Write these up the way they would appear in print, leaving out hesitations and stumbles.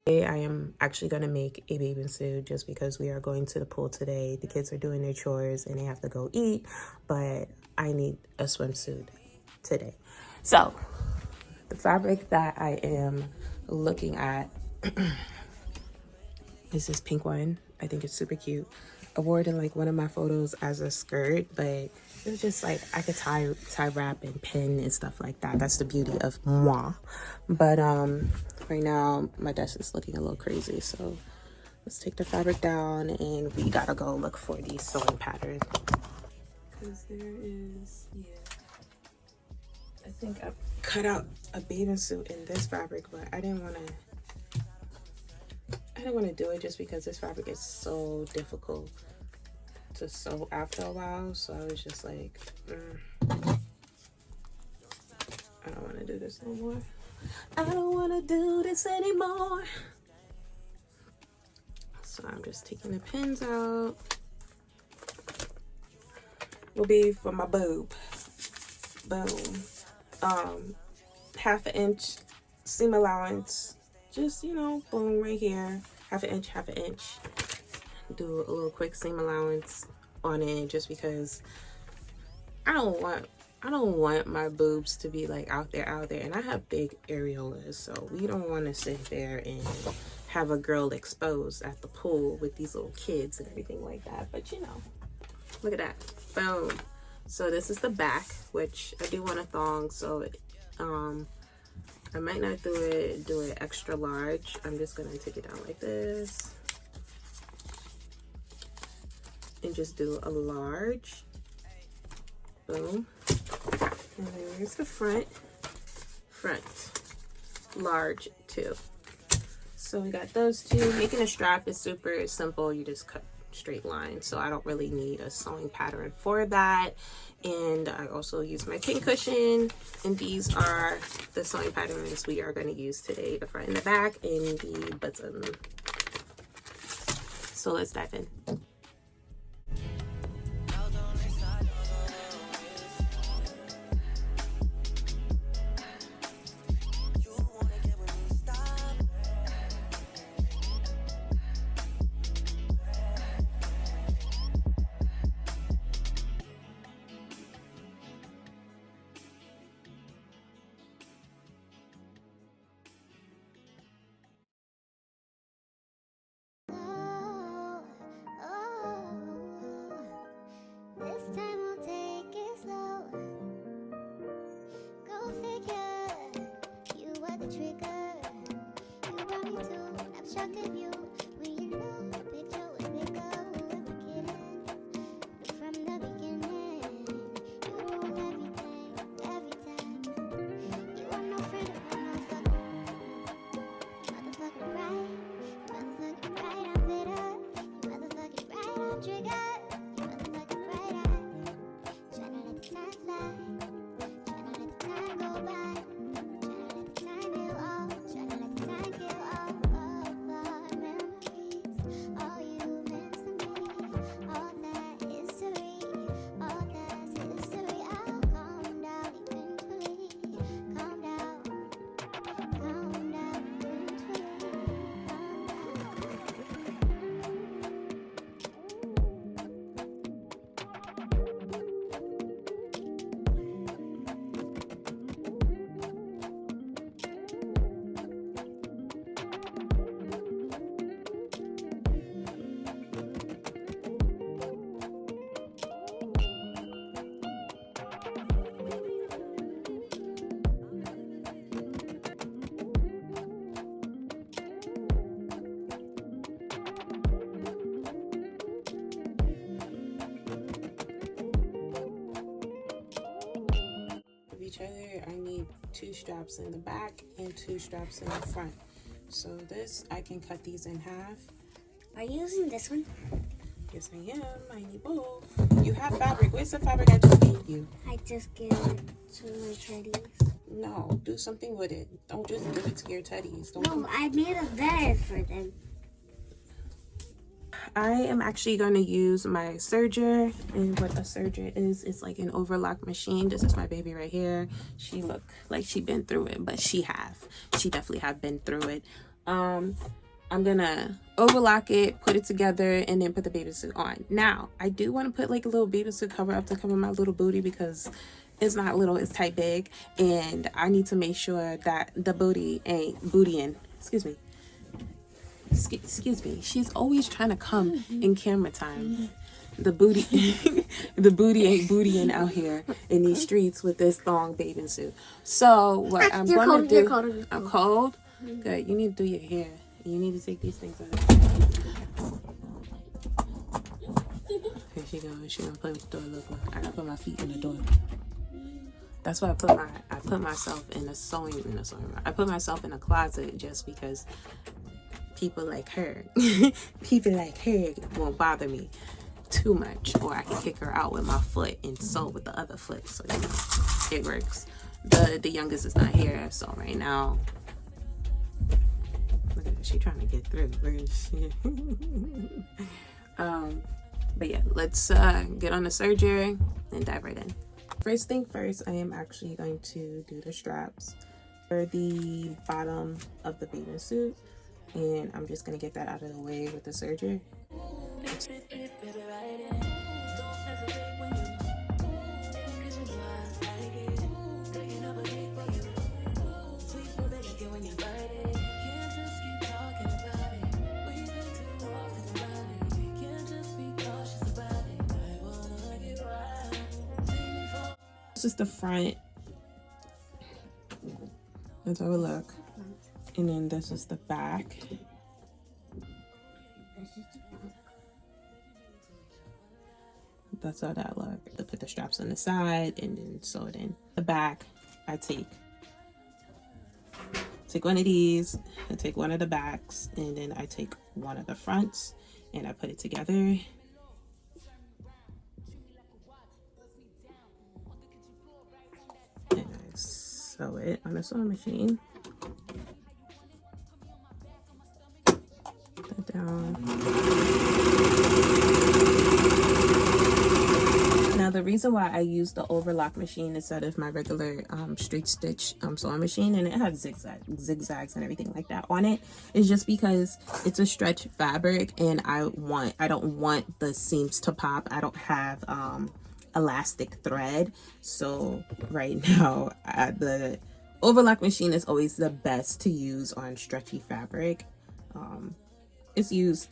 I am actually going to make a bathing suit just because we are going to the pool today. The kids are doing their chores and they have to go eat, but I need a swimsuit today. So the fabric that I am looking at is this pink one. I think it's super cute. I wore it in like one of my photos as a skirt, but it was just like I could tie wrap and pin and stuff like that. That's the beauty of moi. But right now my desk is looking a little crazy, so let's take the fabric down and we gotta go look for the sewing pattern. Because there is, yeah, I think I cut out a bathing suit in this fabric, but I didn't want to do it just because this fabric is so difficult to sew after a while. So I was just like, I don't want to do this no more. I don't want to do this anymore. So I'm just taking the pins out. Will be for my boob. Boom. 1/2 inch seam allowance. Just, you know, boom, right here. 1/2 inch. Do a little quick seam allowance on it just because I don't want my boobs to be like out there, and I have big areolas, so we don't want to sit there and have a girl exposed at the pool with these little kids and everything like that. But you know, look at that. Boom. So this is the back, which I do want a thong, so I might not do it extra large. I'm just gonna take it down like this and just do a large. Boom. And then here's the front large too. So we got those two. Making a strap is super simple. You just cut straight lines, so I don't really need a sewing pattern for that. And I also use my pin cushion, and these are the sewing patterns we are going to use today, the front and the back and the bottom. So let's dive in. Each other, I need 2 straps in the back and 2 straps in the front. So this, I can cut these in half. Are you using this one? Yes, I am. I need both. You have fabric. Where's the fabric I just gave you? I just gave it to my teddies. No, do something with it. Don't just give it to your teddies. No, I made a bed for them. I am actually going to use my serger, and what a serger is like an overlock machine. This is my baby right here. She look like she been through it, but she definitely have been through it. I'm gonna overlock it, put it together, and then put the bathing suit on. Now, I do want to put like a little bathing suit cover up to cover my little booty because it's not little, it's tight big, and I need to make sure that the booty ain't bootying. Excuse me. Excuse me. She's always trying to come in camera time. The booty, the booty ain't bootying out here in these streets with this long bathing suit. So what I'm going to do, you're cold. I'm cold. Good. You need to do your hair. You need to take these things out. Here she goes. She gonna play with the door. Look, I gotta put my feet in the door. That's why I put myself in a sewing room. I put myself in a closet just because people like her won't bother me too much, or I can kick her out with my foot and sew with the other foot, so you know, it works. The youngest is not here, so right now, look at her, she trying to get through. Look at she. But yeah, let's get on the serger and dive right in. First thing first, I am actually going to do the straps for the bottom of the bathing suit, and I'm just gonna get that out of the way with the serger. This is the front. That's how it look. And then this is the back. That's how that look. I put the straps on the side and then sew it in. The back, I take one of these, I take one of the backs, and then I take one of the fronts and I put it together. And I sew it on a sewing machine. Put that down. Now the reason why I use the overlock machine instead of my regular straight stitch sewing machine, and it has zigzags and everything like that on it, is just because it's a stretch fabric and I don't want the seams to pop. I don't have elastic thread, so right now the overlock machine is always the best to use on stretchy fabric.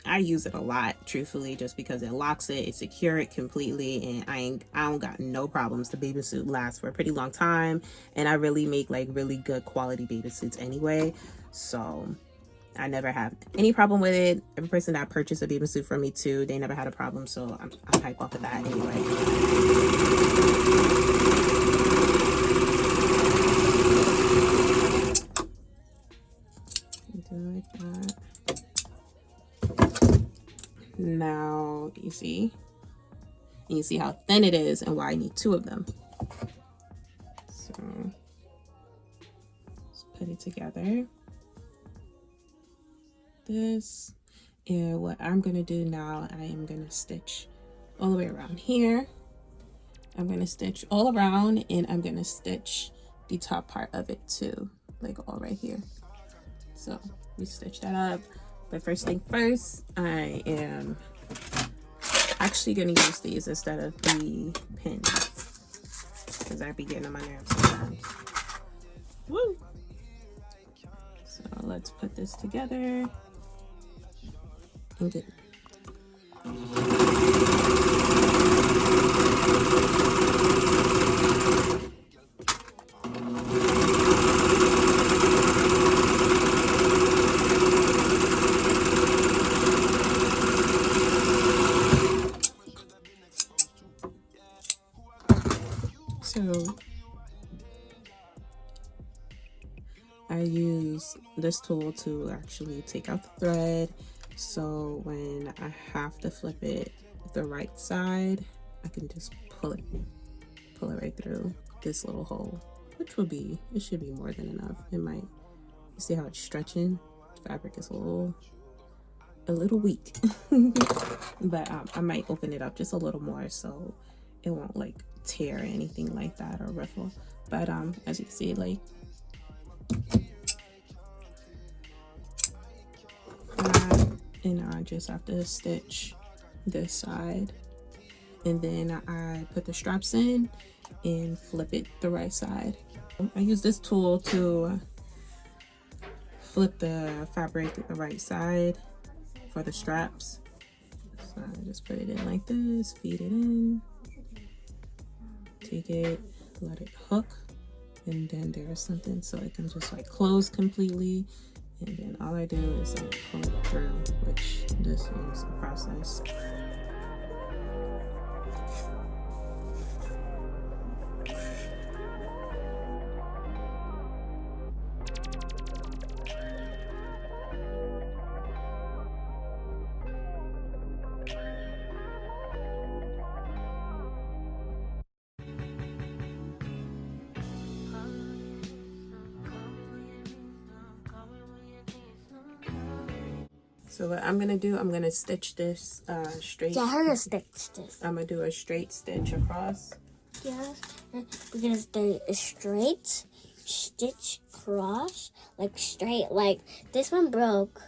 I use it a lot, truthfully, just because it locks it secure it completely, and I don't got no problems. The bathing suit lasts for a pretty long time, and I really make like really good quality bathing suits anyway, so I never have any problem with it. Every person that purchased a bathing suit from me too, they never had a problem, so I'm hype off of that anyway. Do like that. Now you see how thin it is and why I need two of them. So let's put it together. This, and what I'm gonna do now, I am gonna stitch all the way around here. I'm gonna stitch all around, and I'm gonna stitch the top part of it too, like all right here. So we stitch that up. But first thing first, I am actually going to use these instead of the pins, because I be getting on my nerves sometimes. Woo! So let's put this together and get... So I use this tool to actually take out the thread, so when I have to flip it the right side, I can just pull it right through this little hole, which it should be more than enough. It might, you see how it's stretching? The fabric is a little weak. But I might open it up just a little more so it won't like tear or anything like that or ruffle. But as you can see, like that, and I just have to stitch this side, and then I put the straps in and flip it the right side. I use this tool to flip the fabric the right side for the straps. So I just put it in like this, feed it in, take it, let it hook, and then there's something so it can just like close completely, and then all I do is like pull it through, which this is the process. So what I'm gonna do, I'm gonna stitch this straight. Yeah, I'm gonna stitch this. I'm gonna do a straight stitch across. Yes, we're gonna do a straight stitch cross, like straight. Like this one broke.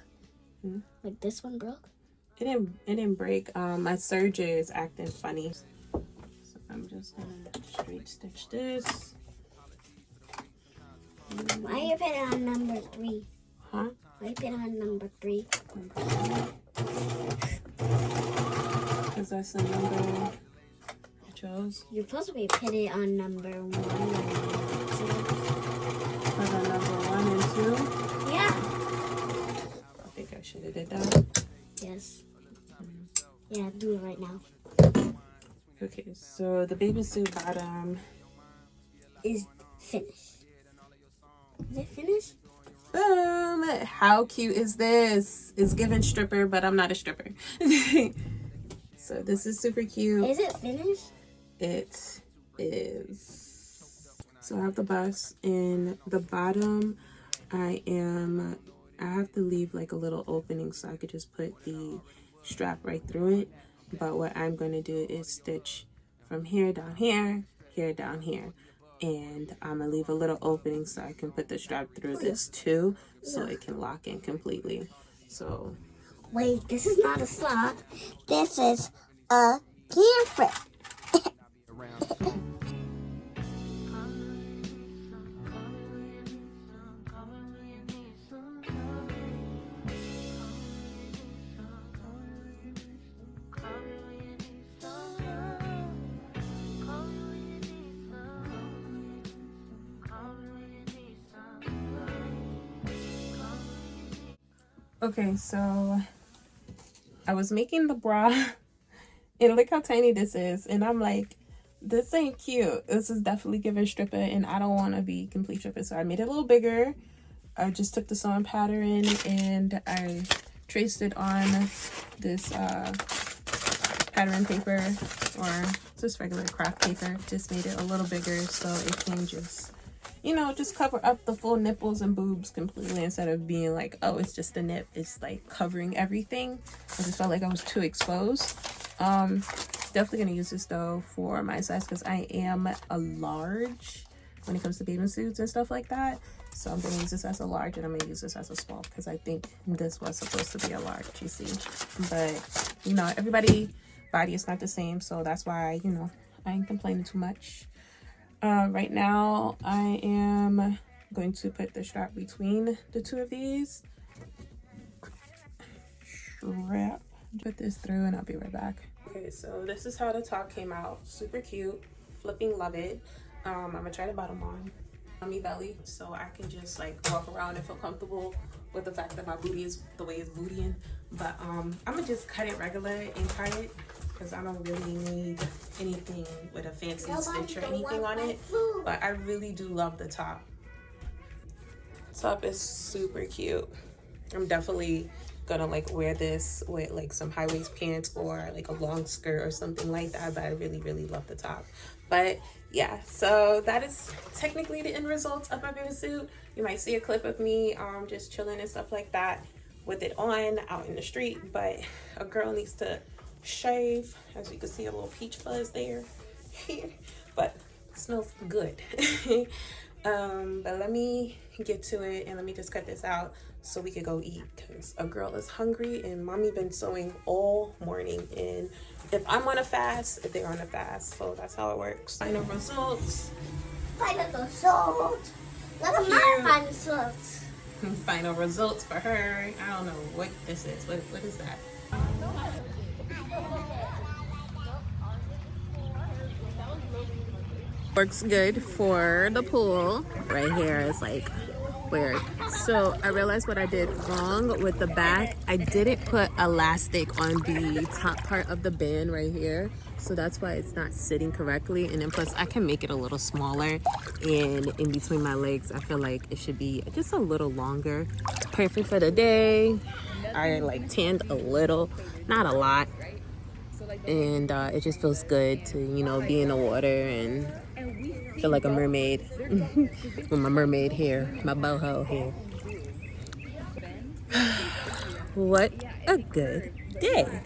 Like this one broke. It didn't break. My serger is acting funny. So I'm just gonna straight stitch this. Why you put it on number 3? Huh? Why you put it on number 3? Because that's the number I chose. You're supposed to be put it on number 1 and number 2. For the number 1 and 2? Yeah. I think I should have did that. Yes. Yeah, do it right now. Okay, so the baby suit bottom Is finished. Is it finished? Boom! How cute is this? It's giving stripper, but I'm not a stripper. So this is super cute. Is it finished? It is. So I have the bust in the bottom. I have to leave like a little opening so I could just put the strap right through it. But what I'm going to do is stitch from here down here, here down here. And I'm gonna leave a little opening so I can put the strap through this too, so it can lock in completely. So wait, this is not a sock. This is a camper. okay, so I was making the bra and look how tiny this is, and I'm like, this ain't cute. This is definitely giving stripper, and I don't want to be complete stripper, so I made it a little bigger. I just took the sewing pattern and I traced it on this pattern paper, or just regular craft paper. Just made it a little bigger so it can just, you know, just cover up the full nipples and boobs completely, instead of being like, oh, it's just a nip. It's like covering everything. I just felt like I was too exposed. Definitely gonna use this though for my size, because I am a large when it comes to bathing suits and stuff like that. So I'm gonna use this as a large, and I'm gonna use this as a small, because I think this was supposed to be a large, you see. But you know, everybody's body is not the same, so that's why, you know, I ain't complaining too much. Right now I am going to put the strap between the two of these. Strap, put this through, and I'll be right back. Okay, so this is how the top came out. Super cute, flipping love it. I'm gonna try the bottom on me belly, so I can just like walk around and feel comfortable with the fact that my booty is the way it's bootying. But I'm gonna just cut it regular and tie it, because I don't really need anything with a fancy stitch or anything on it. But I really do love the top. Top is super cute. I'm definitely gonna like wear this with like some high waist pants or like a long skirt or something like that, but I really love the top. But yeah, so that is technically the end result of my bathing suit. You might see a clip of me just chilling and stuff like that with it on out in the street, but a girl needs to shave. As you can see, a little peach fuzz there. But it smells good. But let me get to it and let me just cut this out so we could go eat, because a girl is hungry and mommy been sewing all morning, and if I'm on a fast, they're on a fast, so that's how it works. Final results. Final result. Look at my final results. Final results for her. I don't know what this is. What is that? Works good for the pool. Right here is like weird. So I realized what I did wrong with the back. I didn't put elastic on the top part of the band right here. So that's why it's not sitting correctly. And then plus I can make it a little smaller. And in between my legs, I feel like it should be just a little longer. Perfect for the day. I like tanned a little, not a lot. And it just feels good to, you know, be in the water and feel like a mermaid with my mermaid hair, my boho hair. What a good day.